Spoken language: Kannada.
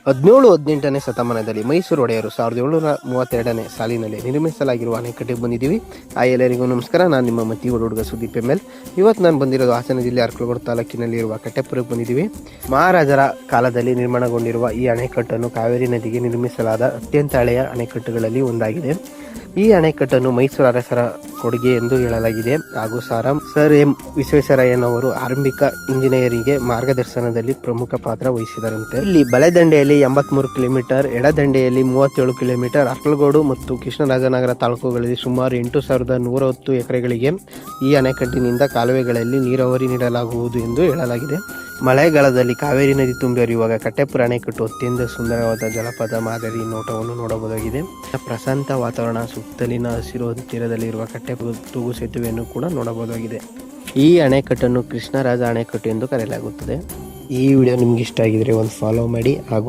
17-18ನೇ ಶತಮಾನದಲ್ಲಿ ಮೈಸೂರು ಒಡೆಯರು 1732ನೇ ಸಾಲಿನಲ್ಲಿ ನಿರ್ಮಿಸಲಾಗಿರುವ ಅಣೆಕಟ್ಟೆಗೆ ಬಂದಿದ್ದೀವಿ. ಎಲ್ಲರಿಗೂ ನಮಸ್ಕಾರ. ನಾನು ನಿಮ್ಮ ಮತಿ ಹುಡುಗ ಸುದೀಪ್ ML. ಇವತ್ತು ನಾನು ಬಂದಿರೋದು ಹಾಸನ ಜಿಲ್ಲೆ ಅರಕಲಗೂಡು ತಾಲೂಕಿನಲ್ಲಿರುವ ಕಟ್ಟೆಪುರಕ್ಕೆ ಬಂದಿದ್ದೀವಿ. ಮಹಾರಾಜರ ಕಾಲದಲ್ಲಿ ನಿರ್ಮಾಣಗೊಂಡಿರುವ ಈ ಅಣೆಕಟ್ಟನ್ನು ಕಾವೇರಿ ನದಿಗೆ ನಿರ್ಮಿಸಲಾದ ಅತ್ಯಂತ ಹಳೆಯ ಅಣೆಕಟ್ಟುಗಳಲ್ಲಿ ಒಂದಾಗಿದೆ. ಈ ಅಣೆಕಟ್ಟನ್ನು ಮೈಸೂರು ಅರಸರ ಕೊಡುಗೆ ಎಂದು ಹೇಳಲಾಗಿದೆ ಹಾಗೂ ಸರ್ ಎಂ ವಿಶ್ವೇಶ್ವರಯ್ಯನವರು ಆರಂಭಿಕ ಇಂಜಿನಿಯರಿಗೆ ಮಾರ್ಗದರ್ಶನದಲ್ಲಿ ಪ್ರಮುಖ ಪಾತ್ರ ವಹಿಸಿದರಂತೆ. ಇಲ್ಲಿ ಬಲದಂಡೆಯಲ್ಲಿ 83 ಕಿಲೋಮೀಟರ್, ಎಡದಂಡೆಯಲ್ಲಿ 37 ಕಿಲೋಮೀಟರ್, ಅರಕಲಗೂಡು ಮತ್ತು ಕೃಷ್ಣರಾಜನಗರ ತಾಲೂಕುಗಳಲ್ಲಿ ಸುಮಾರು 8,110 ಎಕರೆಗಳಿಗೆ ಈ ಅಣೆಕಟ್ಟಿನಿಂದ ಕಾಲುವೆಗಳಲ್ಲಿ ನೀರಾವರಿ ನೀಡಲಾಗುವುದು ಎಂದು ಹೇಳಲಾಗಿದೆ. ಮಳೆಗಾಲದಲ್ಲಿ ಕಾವೇರಿ ನದಿ ತುಂಬಿ ಹರಿಯುವಾಗ ಕಟ್ಟೆಪುರ ಅಣೆಕಟ್ಟು ಅತ್ಯಂತ ಸುಂದರವಾದ ಜಲಪಾತ ಮಾದರಿ ನೋಟವನ್ನು ನೋಡಬಹುದಾಗಿದೆ. ಪ್ರಶಾಂತ ವಾತಾವರಣ, ಸುತ್ತಲಿನ ಹಸಿರು ತೀರದಲ್ಲಿರುವ ಕಟ್ಟೆಪುರ ತೂಗು ಸೇತುವೆಯನ್ನು ಕೂಡ ನೋಡಬಹುದಾಗಿದೆ. ಈ ಅಣೆಕಟ್ಟನ್ನು ಕೃಷ್ಣರಾಜ ಅಣೆಕಟ್ಟು ಎಂದು ಕರೆಯಲಾಗುತ್ತದೆ. ಈ ವಿಡಿಯೋ ನಿಮ್ಗೆ ಇಷ್ಟ ಆಗಿದ್ರೆ ಒಂದು ಫಾಲೋ ಮಾಡಿ ಹಾಗೂ